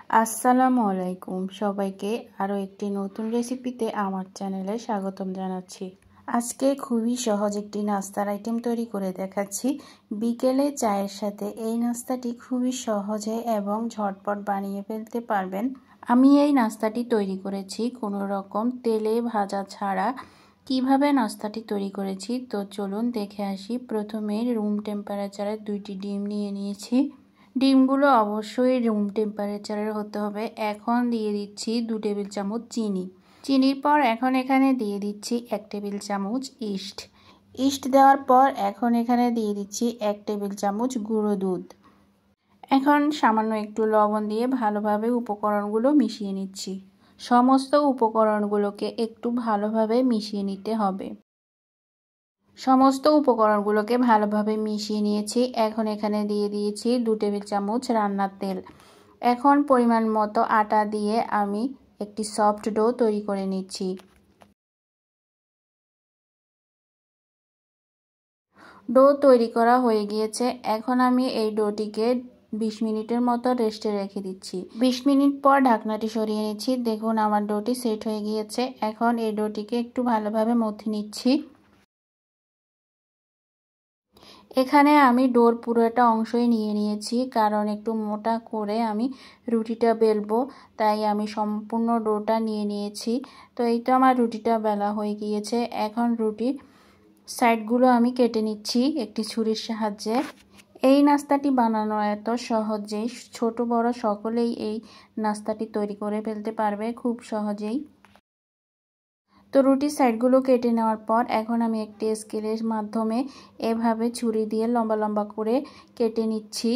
আসসালামু আলাইকুম সবাইকে আরও একটি নতুন রেসিপিতে আমার চ্যানেলে স্বাগতম জানাচ্ছি। আজকে খুবই সহজ একটি নাস্তার আইটেম তৈরি করে দেখাচ্ছি। বিকেলে চায়ের সাথে এই নাস্তাটি খুবই সহজে এবং ঝটপট বানিয়ে ফেলতে পারবেন। আমি এই নাস্তাটি তৈরি করেছি কোনো রকম তেলে ভাজা ছাড়া। কিভাবে নাস্তাটি তৈরি করেছি তো চলুন দেখে আসি। প্রথমে রুম টেম্পারেচারে 2টি ডিম নিয়ে নিয়েছি। ডিমগুলো অবশ্যই রুম টেম্পারেচারের হতে হবে। এখন দিয়ে দিচ্ছি 2 টেবিল চামচ চিনি। চিনির পর এখন এখানে দিয়ে দিচ্ছি 1 টেবিল চামচ ইস্ট দেওয়ার পর এখন এখানে দিয়ে দিচ্ছি 1 টেবিল চামচ গুঁড়ো দুধ। এখন সামান্য একটু লবণ দিয়ে ভালোভাবে উপকরণগুলো মিশিয়ে নিচ্ছি। সমস্ত উপকরণগুলোকে একটু ভালোভাবে মিশিয়ে নিতে হবে। সমস্ত উপকরণগুলোকে ভালোভাবে মিশিয়ে নিয়েছি। এখন এখানে দিয়ে দিয়েছি 2 টেবিল চামচ রান্নার তেল। এখন পরিমাণ মতো আটা দিয়ে আমি একটি সফট ডো তৈরি করে নিচ্ছি। ডো তৈরি করা হয়ে গিয়েছে। এখন আমি এই ডোটিকে 20 মিনিটের মতো রেস্টে রেখে দিচ্ছি। 20 মিনিট পর ঢাকনাটি সরিয়ে নিচ্ছি। দেখুন আমার ডোটি সেট হয়ে গিয়েছে। এখন এই ডোটিকে একটু ভালোভাবে মথে নিচ্ছি। এখানে আমি ডোর পুরোটা অংশই নিয়ে নিয়েছি, কারণ একটু মোটা করে আমি রুটিটা বেলবো, তাই আমি সম্পূর্ণ ডোটা নিয়ে নিয়েছি। তো এই তো আমার রুটিটা বেলা হয়ে গিয়েছে। এখন রুটির সাইডগুলো আমি কেটে নিচ্ছি একটি ছুরির সাহায্যে। এই নাস্তাটি বানানো এত সহজেই, ছোট বড় সকলেই এই নাস্তাটি তৈরি করে ফেলতে পারবে খুব সহজেই। তো রুটির সাইডগুলো কেটে নেওয়ার পর এখন আমি একটি স্কেলের মাধ্যমে এভাবে ছুরি দিয়ে লম্বা লম্বা করে কেটে নিচ্ছি।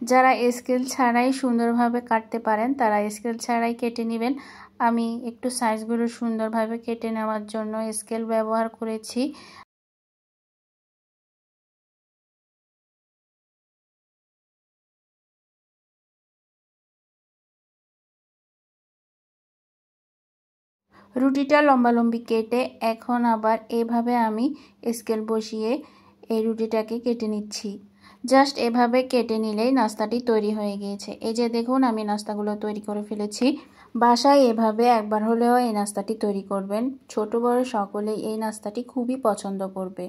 যারা স্কেল ছাড়াই সুন্দরভাবে কাটতে পারেন তারা স্কেল ছাড়াই কেটে নেবেন। আমি একটু সাইজগুলো সুন্দরভাবে কেটে নেওয়ার জন্য স্কেল ব্যবহার করেছি। রুটিটা লম্বালম্বি কেটে এখন আবার এভাবে আমি স্কেল বসিয়ে এই রুটিটাকে কেটে নিচ্ছি। জাস্ট এভাবে কেটে নিলেই নাস্তাটি তৈরি হয়ে গিয়েছে। এই যে দেখুন আমি নাস্তাগুলো তৈরি করে ফেলেছি। বাসায় এভাবে একবার হলেও এই নাস্তাটি তৈরি করবেন। ছোট বড় সকলেই এই নাস্তাটি খুবই পছন্দ করবে।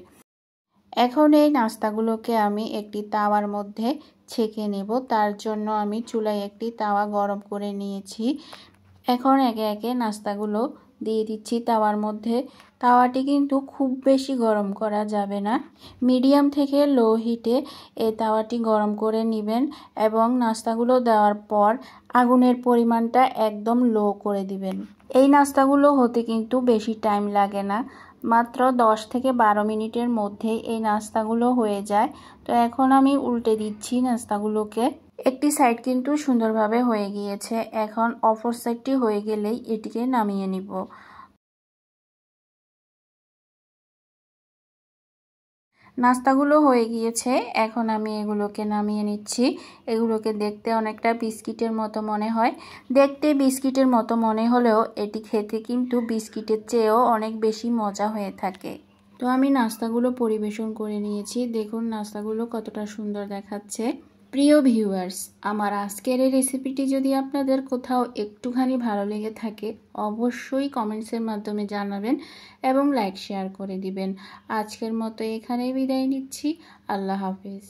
এখন এই নাস্তাগুলোকে আমি একটি তাওয়ার মধ্যে ছেঁকে নেব। তার জন্য আমি চুলায় একটি তাওয়া গরম করে নিয়েছি। এখন একে একে নাস্তাগুলো দিয়ে দিচ্ছি তাওয়ার মধ্যে। তাওয়াটি কিন্তু খুব বেশি গরম করা যাবে না, মিডিয়াম থেকে লো হিটে এই তাওয়াটি গরম করে নেবেন এবং নাস্তাগুলো দেওয়ার পর আগুনের পরিমাণটা একদম লো করে দিবেন। এই নাস্তাগুলো হতে কিন্তু বেশি টাইম লাগে না, মাত্র 10 থেকে 12 মিনিটের মধ্যে এই নাস্তাগুলো হয়ে যায়। তো এখন আমি উল্টে দিচ্ছি নাস্তাগুলোকে। একটি সাইড কিন্তু সুন্দরভাবে হয়ে গিয়েছে। এখন অপর সাইডটি হয়ে গেলেই এটিকে নামিয়ে নিব। নাস্তাগুলো হয়ে গিয়েছে, এখন আমি এগুলোকে নামিয়ে নিচ্ছি। এগুলোকে দেখতে অনেকটা বিস্কিটের মতো মনে হয়। দেখতে বিস্কিটের মতো মনে হলেও এটি খেতে কিন্তু বিস্কিটের চেয়েও অনেক বেশি মজা হয়ে থাকে। তো আমি নাস্তাগুলো পরিবেশন করে নিয়েছি। দেখুন নাস্তাগুলো কতটা সুন্দর দেখাচ্ছে। প্রিয় ভিউয়ার্স, আমার আজকের এই রেসিপিটি যদি আপনাদের কোথাও একটুখানি ভালো লেগে থাকে অবশ্যই কমেন্টসের মাধ্যমে জানাবেন এবং লাইক শেয়ার করে দিবেন। আজকের মতো এখানেই বিদায় নিচ্ছি। আল্লাহ হাফেজ।